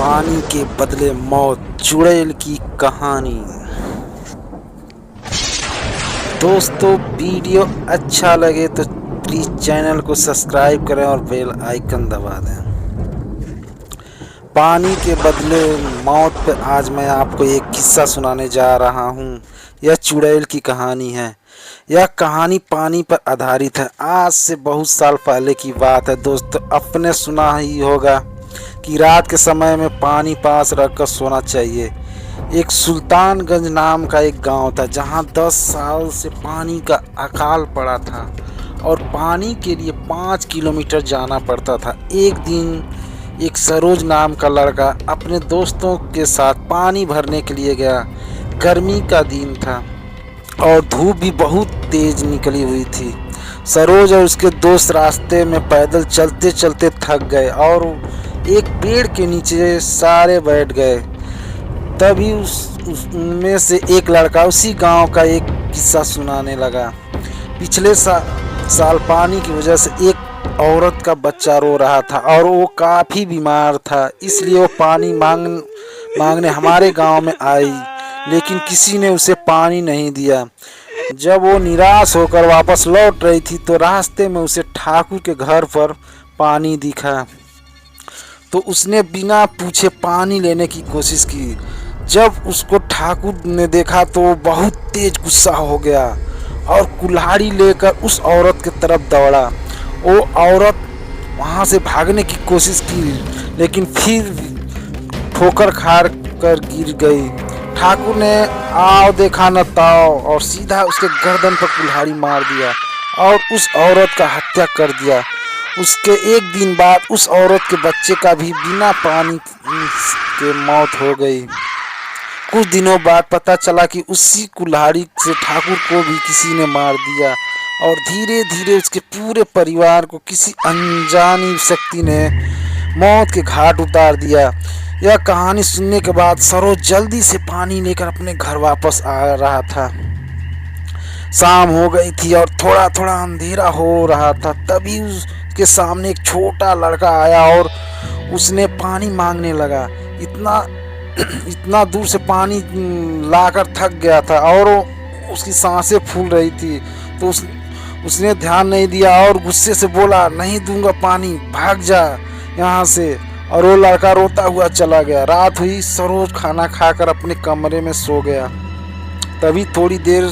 पानी के बदले मौत, चुड़ैल की कहानी। दोस्तों, वीडियो अच्छा लगे तो प्लीज़ चैनल को सब्सक्राइब करें और बेल आइकन दबा दें। पानी के बदले मौत पर आज मैं आपको एक किस्सा सुनाने जा रहा हूँ। यह चुड़ैल की कहानी है। यह कहानी पानी पर आधारित है। आज से बहुत साल पहले की बात है दोस्तों। आपने सुना ही होगा कि रात के समय में पानी पास रखकर सोना चाहिए। एक सुल्तानगंज नाम का एक गांव था जहां 10 साल से पानी का अकाल पड़ा था और पानी के लिए 5 किलोमीटर जाना पड़ता था। एक दिन एक सरोज नाम का लड़का अपने दोस्तों के साथ पानी भरने के लिए गया। गर्मी का दिन था और धूप भी बहुत तेज निकली हुई थी। सरोज और उसके दोस्त रास्ते में पैदल चलते चलते थक गए और एक पेड़ के नीचे सारे बैठ गए। तभी उनमें से एक लड़का उसी गांव का एक किस्सा सुनाने लगा। पिछले साल पानी की वजह से एक औरत का बच्चा रो रहा था और वो काफ़ी बीमार था, इसलिए वो पानी मांगने हमारे गांव में आई, लेकिन किसी ने उसे पानी नहीं दिया। जब वो निराश होकर वापस लौट रही थी तो रास्ते में उसे ठाकुर के घर पर पानी दिखा, तो उसने बिना पूछे पानी लेने की कोशिश की। जब उसको ठाकुर ने देखा तो वो बहुत तेज गुस्सा हो गया और कुल्हाड़ी लेकर उस औरत की तरफ दौड़ा। वो औरत वहाँ से भागने की कोशिश की, लेकिन फिर ठोकर खार कर गिर गई। ठाकुर ने आओ देखा न ताओ और सीधा उसके गर्दन पर कुल्हाड़ी मार दिया और उस औरत का हत्या कर दिया। उसके एक दिन बाद उस औरत के बच्चे का भी बिना पानी के मौत हो गई। कुछ दिनों बाद पता चला कि उसी कुल्हाड़ी से ठाकुर को भी किसी ने मार दिया और धीरे धीरे उसके पूरे परिवार को किसी अनजानी शक्ति ने मौत के घाट उतार दिया। यह कहानी सुनने के बाद सरोज जल्दी से पानी लेकर अपने घर वापस आ रहा था। शाम हो गई थी और थोड़ा थोड़ा अंधेरा हो रहा था। तभी उसके सामने एक छोटा लड़का आया और उसने पानी मांगने लगा। इतना दूर से पानी लाकर थक गया था और उसकी सांसें फूल रही थी, तो उसने ध्यान नहीं दिया और गुस्से से बोला, नहीं दूंगा पानी, भाग जा यहाँ से। और वो लड़का रोता हुआ चला गया। रात हुई। सरोज खाना खाकर अपने कमरे में सो गया। तभी थोड़ी देर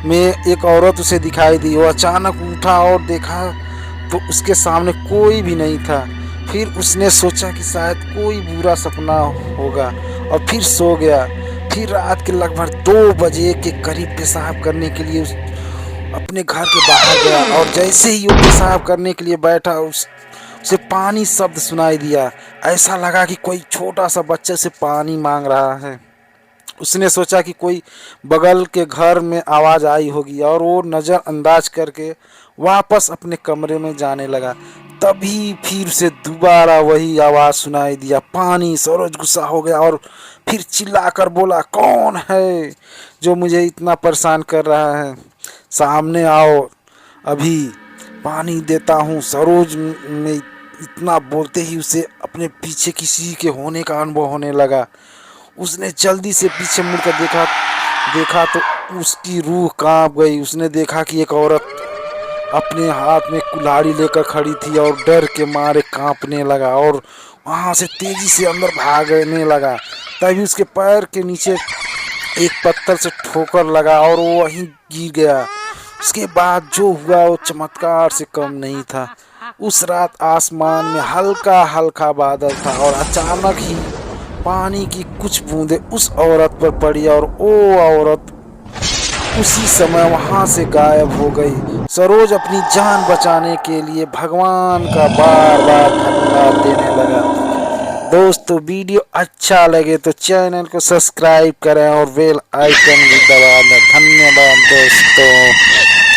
में एक औरत उसे दिखाई दी। वो अचानक उठा और देखा तो उसके सामने कोई भी नहीं था। फिर उसने सोचा कि शायद कोई बुरा सपना होगा और फिर सो गया। फिर रात के लगभग 2 बजे के करीब पेशाब करने के लिए अपने घर के बाहर गया और जैसे ही वो पेशाब करने के लिए बैठा उसे पानी शब्द सुनाई दिया। ऐसा लगा कि कोई छोटा सा बच्चे से पानी मांग रहा है। उसने सोचा कि कोई बगल के घर में आवाज़ आई होगी और वो नज़रअंदाज करके वापस अपने कमरे में जाने लगा। तभी फिर से दोबारा वही आवाज़ सुनाई दिया, पानी। सरोज गुस्सा हो गया और फिर चिल्लाकर बोला, कौन है जो मुझे इतना परेशान कर रहा है? सामने आओ, अभी पानी देता हूँ। सरोज में इतना बोलते ही उसे अपने पीछे किसी के होने का अनुभव होने लगा। उसने जल्दी से पीछे मुड़कर देखा तो उसकी रूह कांप गई। उसने देखा कि एक औरत अपने हाथ में कुल्हाड़ी लेकर खड़ी थी और डर के मारे कांपने लगा और वहाँ से तेजी से अंदर भागने लगा। तभी उसके पैर के नीचे एक पत्थर से ठोकर लगा और वो वहीं गिर गया। उसके बाद जो हुआ वो चमत्कार से कम नहीं था। उस रात आसमान में हल्का हल्का बादल था और अचानक ही पानी की कुछ बूंदें उस औरत पर पड़ी और वो औरत उसी समय वहां से गायब हो गई। सरोज अपनी जान बचाने के लिए भगवान का बार बार धन्यवाद देने लगा। दोस्तों, वीडियो अच्छा लगे तो चैनल को सब्सक्राइब करें और बेल आइकन भी दबा दें। धन्यवाद दोस्तों।